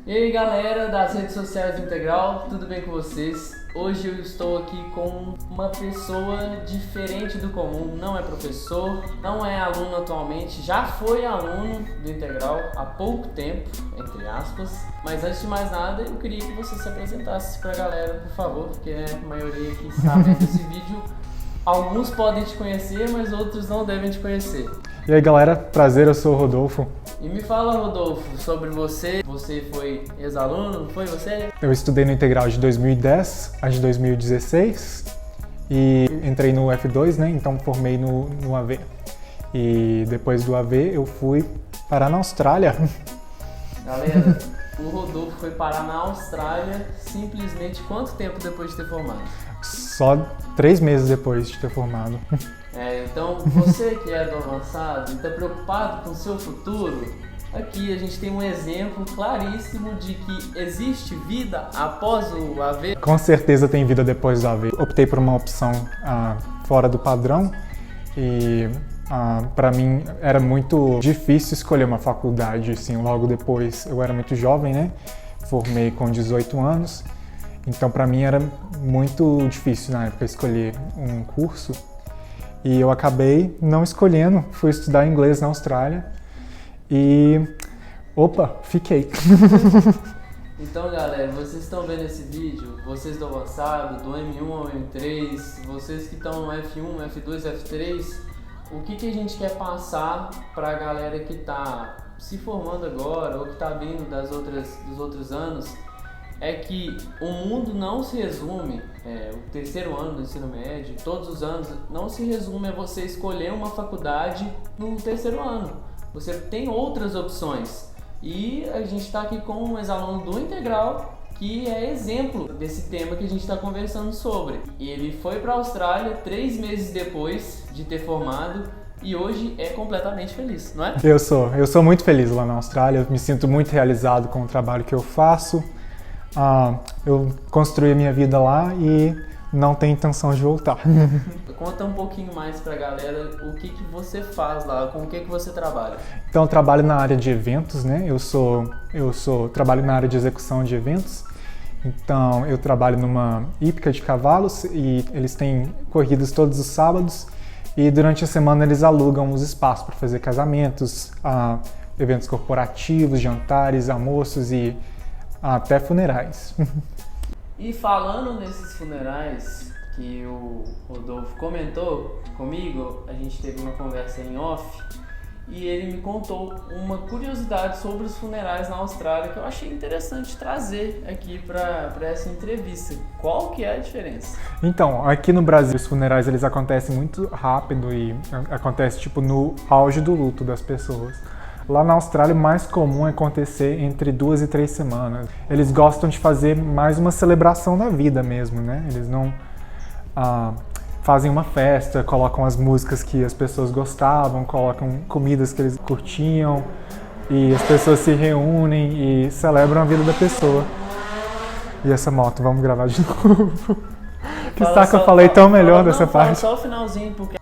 E aí galera das redes sociais do Integral, tudo bem com vocês? Hoje eu estou aqui com uma pessoa diferente do comum, não é professor, não é aluno atualmente, já foi aluno do Integral há pouco tempo, entre aspas, mas antes de mais nada eu queria que você se apresentasse pra galera, por favor, porque a maioria que sabe desse vídeo, alguns podem te conhecer, mas outros não devem te conhecer. E aí galera, prazer, eu sou o Rodolfo. E me fala, Rodolfo, sobre você. Você foi ex-aluno, não foi você? Eu estudei no Integral de 2010 a de 2016 e entrei no F2, né? Então formei no AV. E depois do AV eu fui parar na Austrália. Galera, o Rodolfo foi parar na Austrália simplesmente quanto tempo depois de ter formado? Só 3 meses depois de ter formado. Então você que é do avançado e está preocupado com o seu futuro, aqui a gente tem um exemplo claríssimo de que existe vida após o AV. Com certeza tem vida depois do AV. Optei por uma opção fora do padrão e para mim era muito difícil escolher uma faculdade assim, logo depois. Eu era muito jovem, né? Formei com 18 anos, então para mim era muito difícil na época escolher um curso. E eu acabei não escolhendo, fui estudar inglês na Austrália e, fiquei. Então galera, vocês estão vendo esse vídeo, vocês do avançado, do M1 ao M3, vocês que estão no F1, F2, F3, o que a gente quer passar para a galera que está se formando agora ou que está vindo dos outros anos, é que o mundo não se resume, o terceiro ano do ensino médio, todos os anos, não se resume a você escolher uma faculdade no terceiro ano. Você tem outras opções. E a gente está aqui com um ex-aluno do Integral, que é exemplo desse tema que a gente está conversando sobre. E ele foi para a Austrália 3 meses depois de ter formado e hoje é completamente feliz, não é? Eu sou muito feliz lá na Austrália, eu me sinto muito realizado com o trabalho que eu faço. Eu construí a minha vida lá e não tenho intenção de voltar. Conta um pouquinho mais pra galera o que você faz lá, com o que você trabalha. Então eu trabalho na área de eventos, né? Eu trabalho na área de execução de eventos. Então eu trabalho numa hípica de cavalos e eles têm corridas todos os sábados e durante a semana eles alugam os espaços para fazer casamentos, eventos corporativos, jantares, almoços e até funerais. E falando nesses funerais que o Rodolfo comentou comigo, a gente teve uma conversa em off e ele me contou uma curiosidade sobre os funerais na Austrália que eu achei interessante trazer aqui para essa entrevista. Qual que é a diferença? Então, aqui no Brasil os funerais eles acontecem muito rápido e acontece tipo no auge do luto das pessoas. Lá na Austrália, o mais comum é acontecer entre 2 e 3 semanas. Eles gostam de fazer mais uma celebração da vida mesmo, né? Eles não fazem uma festa, colocam as músicas que as pessoas gostavam, colocam comidas que eles curtiam e as pessoas se reúnem e celebram a vida da pessoa. E essa moto, vamos gravar de novo. Que saco, eu falei tão melhor dessa parte. Só o finalzinho, porque...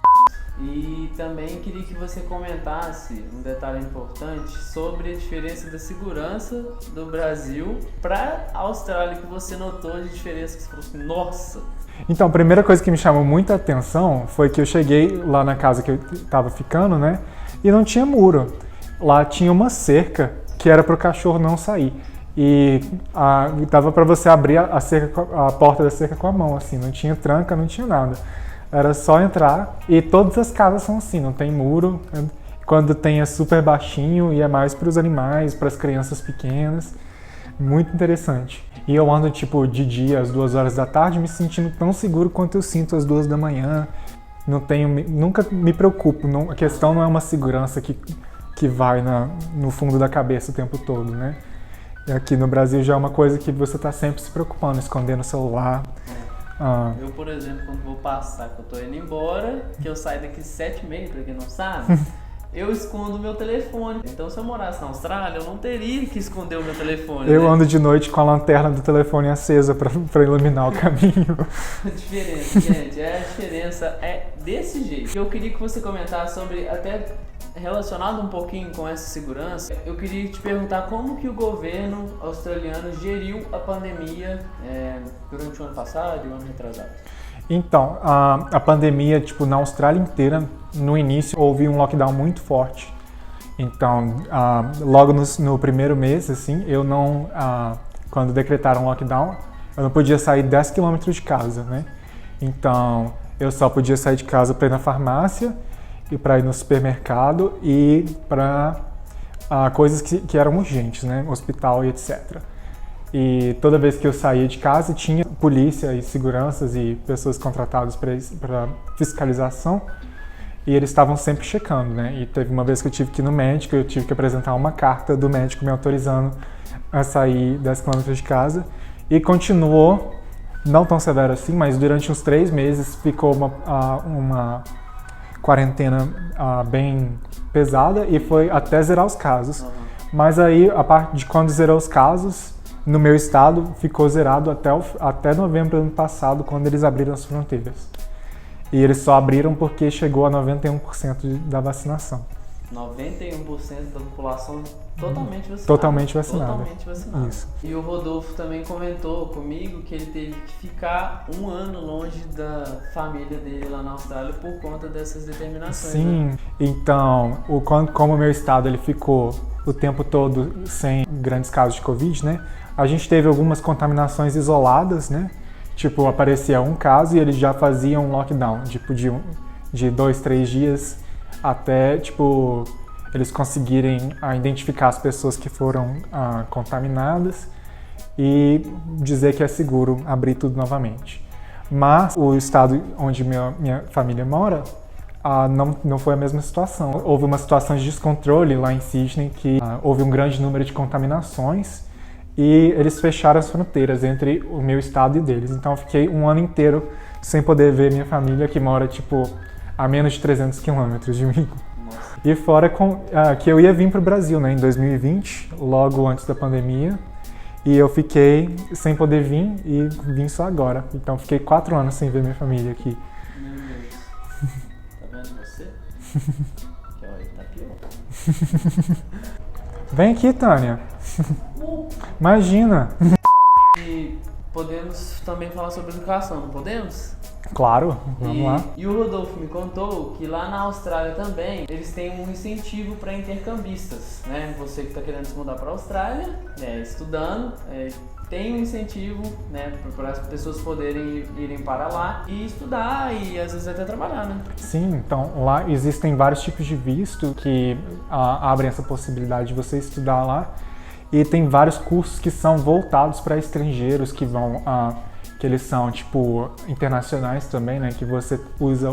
E também queria que você comentasse um detalhe importante sobre a diferença da segurança do Brasil para a Austrália, que você notou de diferença, que você falou assim, nossa! Então, a primeira coisa que me chamou muita atenção foi que eu cheguei lá na casa que eu estava ficando, né? E não tinha muro. Lá tinha uma cerca que era para o cachorro não sair. E dava para você abrir a porta da cerca com a mão, assim, não tinha tranca, não tinha nada. Era só entrar e todas as casas são assim, não tem muro. Quando tem é super baixinho e é mais para os animais, para as crianças pequenas. Muito interessante. E eu ando tipo de dia às 2 horas da tarde me sentindo tão seguro quanto eu sinto às 2 da manhã. Nunca me preocupo. A questão não é uma segurança que vai no fundo da cabeça o tempo todo, né? E aqui no Brasil já é uma coisa que você está sempre se preocupando, escondendo o celular. Eu, por exemplo, quando vou passar, que eu tô indo embora, que eu saio daqui 7h30, pra quem não sabe, eu escondo o meu telefone. Então, se eu morasse na Austrália, eu não teria que esconder o meu telefone. Eu ando de noite com a lanterna do telefone acesa pra iluminar o caminho. A diferença, gente, a diferença é desse jeito. Eu queria que você comentasse sobre até relacionado um pouquinho com essa segurança, eu queria te perguntar como que o governo australiano geriu a pandemia durante o ano passado e o ano retrasado. Então, a pandemia, tipo, na Austrália inteira, no início houve um lockdown muito forte. Então, logo no primeiro mês, assim, quando decretaram o lockdown, eu não podia sair 10 km de casa, né? Então, eu só podia sair de casa para ir na farmácia e para ir no supermercado e para coisas que eram urgentes, né? Hospital e etc. E toda vez que eu saía de casa tinha polícia e seguranças e pessoas contratadas para fiscalização e eles estavam sempre checando, né? E teve uma vez que eu tive que ir no médico, eu tive que apresentar uma carta do médico me autorizando a sair 10 km de casa e continuou, não tão severo assim, mas durante uns 3 meses ficou uma quarentena bem pesada e foi até zerar os casos. Mas aí, a parte de quando zerou os casos, no meu estado, ficou zerado até novembro do ano passado, quando eles abriram as fronteiras. E eles só abriram porque chegou a 91% da vacinação. 91% da população totalmente vacinada. Totalmente vacinada. Totalmente vacinada. Isso. E o Rodolfo também comentou comigo que ele teve que ficar 1 ano longe da família dele lá na Austrália por conta dessas determinações. Sim, né? Então, como o meu estado ele ficou o tempo todo sem grandes casos de Covid, né? A gente teve algumas contaminações isoladas, né? Tipo, aparecia um caso e eles já faziam um lockdown, tipo, de 2, 3 dias até, tipo, eles conseguirem identificar as pessoas que foram contaminadas e dizer que é seguro abrir tudo novamente. Mas o estado onde minha família mora, não foi a mesma situação. Houve uma situação de descontrole lá em Sydney, que houve um grande número de contaminações e eles fecharam as fronteiras entre o meu estado e deles. Então eu fiquei 1 ano inteiro sem poder ver minha família, que mora, tipo, a menos de 300 quilômetros de mim. Nossa. E fora que eu ia vir para o Brasil, né, em 2020, logo antes da pandemia, e eu fiquei sem poder vir e vim só agora. Então fiquei 4 anos sem ver minha família aqui. Meu Deus. Tá vendo você? Que olha, tá pior. Vem aqui, Tânia. Imagina. E podemos também falar sobre educação, não podemos? Claro, vamos lá. E o Rodolfo me contou que lá na Austrália também eles têm um incentivo para intercambistas, né? Você que está querendo se mudar para a Austrália, estudando, tem um incentivo, né, para as pessoas poderem irem para lá e estudar e às vezes até trabalhar, né? Sim, então lá existem vários tipos de visto que abrem essa possibilidade de você estudar lá e tem vários cursos que são voltados para estrangeiros que vão que eles são, tipo, internacionais também, né? Que você usa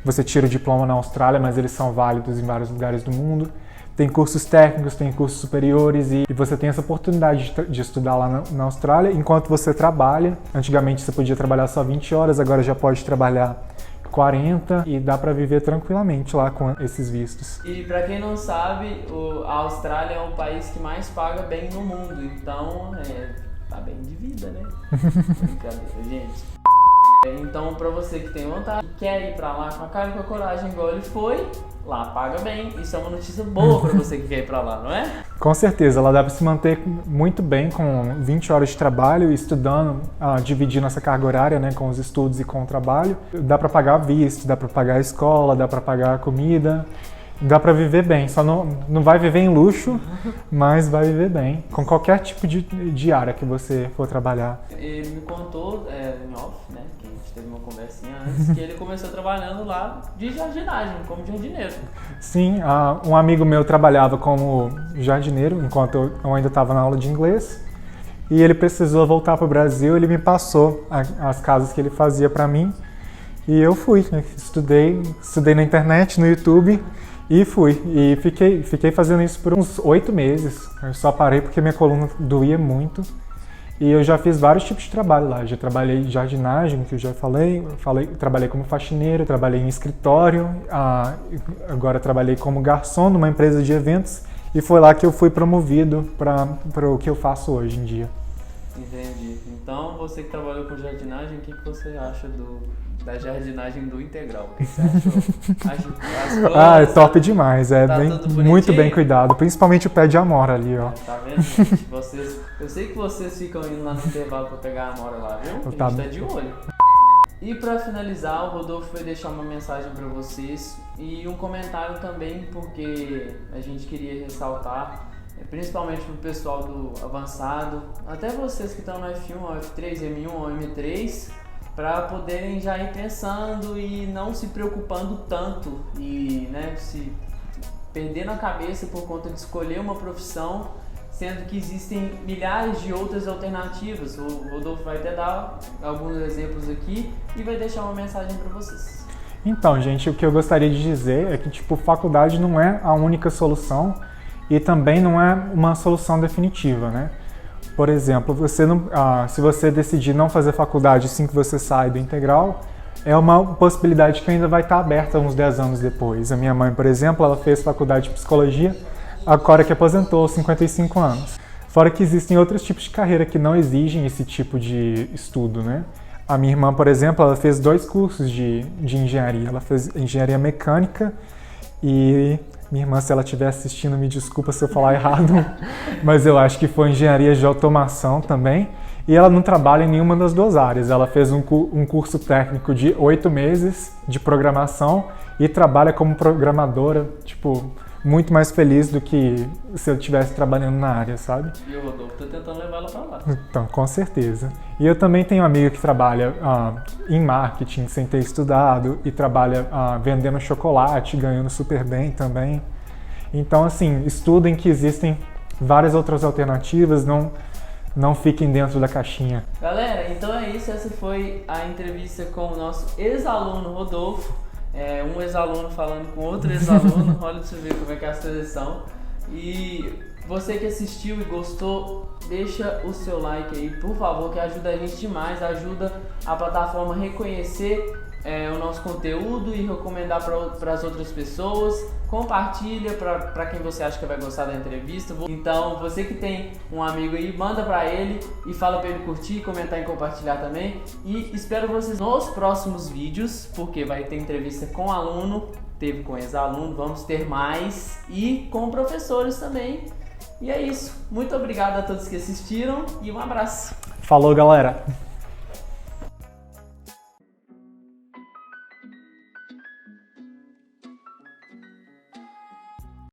você tira o diploma na Austrália, mas eles são válidos em vários lugares do mundo. Tem cursos técnicos, tem cursos superiores e você tem essa oportunidade de estudar lá na Austrália enquanto você trabalha. Antigamente você podia trabalhar só 20 horas, agora já pode trabalhar 40 e dá para viver tranquilamente lá com esses vistos. E para quem não sabe, a Austrália é o país que mais paga bem no mundo, então tá bem de vida, né? Brincadeira, gente. Então, pra você que tem vontade, que quer ir pra lá com a cara e com a coragem, igual ele foi, lá paga bem. Isso é uma notícia boa pra você que quer ir pra lá, não é? Com certeza, lá dá pra se manter muito bem com 20 horas de trabalho, estudando, dividindo essa carga horária, né, com os estudos e com o trabalho. Dá pra pagar visto, dá pra pagar a escola, dá pra pagar a comida. Dá pra viver bem, só não vai viver em luxo, mas vai viver bem, com qualquer tipo de área que você for trabalhar. Ele me contou, em off, né, que a gente teve uma conversinha antes, que ele começou trabalhando lá de jardinagem, como jardineiro. Sim, um amigo meu trabalhava como jardineiro, enquanto eu ainda estava na aula de inglês, e ele precisou voltar para o Brasil, ele me passou as casas que ele fazia para mim, e eu fui, né, estudei na internet, no YouTube, e fui. E fiquei fazendo isso por uns 8 meses. Eu só parei porque minha coluna doía muito. E eu já fiz vários tipos de trabalho lá. Já trabalhei em jardinagem, que eu já falei. Trabalhei como faxineiro, trabalhei em escritório. Agora trabalhei como garçom numa empresa de eventos. E foi lá que eu fui promovido para o que eu faço hoje em dia. Entendi. Então, você que trabalhou com jardinagem, o que você acha da jardinagem do integral? O que você achou? É top demais. É tá muito bem cuidado. Principalmente o pé de amora ali, ó. Tá vendo, gente? Eu sei que vocês ficam indo lá no intervalo pra pegar a amora lá, viu? A gente tá de olho. E para finalizar, o Rodolfo vai deixar uma mensagem para vocês e um comentário também, porque a gente queria ressaltar, principalmente para o pessoal do avançado, até vocês que estão no F1, F3, M1 ou M3, para poderem já ir pensando e não se preocupando tanto e, né, se perdendo a cabeça por conta de escolher uma profissão, sendo que existem milhares de outras alternativas. O Rodolfo vai até dar alguns exemplos aqui e vai deixar uma mensagem para vocês. Então, gente, o que eu gostaria de dizer é que, tipo, faculdade não é a única solução e também não é uma solução definitiva, né? Por exemplo, se você decidir não fazer faculdade assim que você sai do integral, é uma possibilidade que ainda vai estar aberta uns 10 anos depois. A minha mãe, por exemplo, ela fez faculdade de psicologia, agora que aposentou aos 55 anos. Fora que existem outros tipos de carreira que não exigem esse tipo de estudo, né? A minha irmã, por exemplo, ela fez 2 cursos de engenharia. Ela fez engenharia mecânica e... Minha irmã, se ela estiver assistindo, me desculpa se eu falar errado, mas eu acho que foi engenharia de automação também. E ela não trabalha em nenhuma das 2 áreas. Ela fez um curso técnico de 8 meses de programação e trabalha como programadora, tipo... muito mais feliz do que se eu estivesse trabalhando na área, sabe? E o Rodolfo tá tentando levar ela pra lá. Então, com certeza. E eu também tenho uma amiga que trabalha em marketing sem ter estudado e trabalha vendendo chocolate, ganhando super bem também. Então, assim, estudem que existem várias outras alternativas, não fiquem dentro da caixinha. Galera, então é isso. Essa foi a entrevista com o nosso ex-aluno Rodolfo. Um ex-aluno falando com outro ex-aluno, olha pra você ver como é que é a seleção. E você que assistiu e gostou, deixa o seu like aí, por favor, que ajuda a gente demais, ajuda a plataforma a reconhecer o nosso conteúdo e recomendar para as outras pessoas. Compartilha para quem você acha que vai gostar da entrevista. Então, você que tem um amigo aí, manda para ele e fala para ele curtir, comentar e compartilhar também. E espero vocês nos próximos vídeos, porque vai ter entrevista com aluno, teve com ex-aluno, vamos ter mais e com professores também. E é isso. Muito obrigado a todos que assistiram e um abraço. Falou, galera!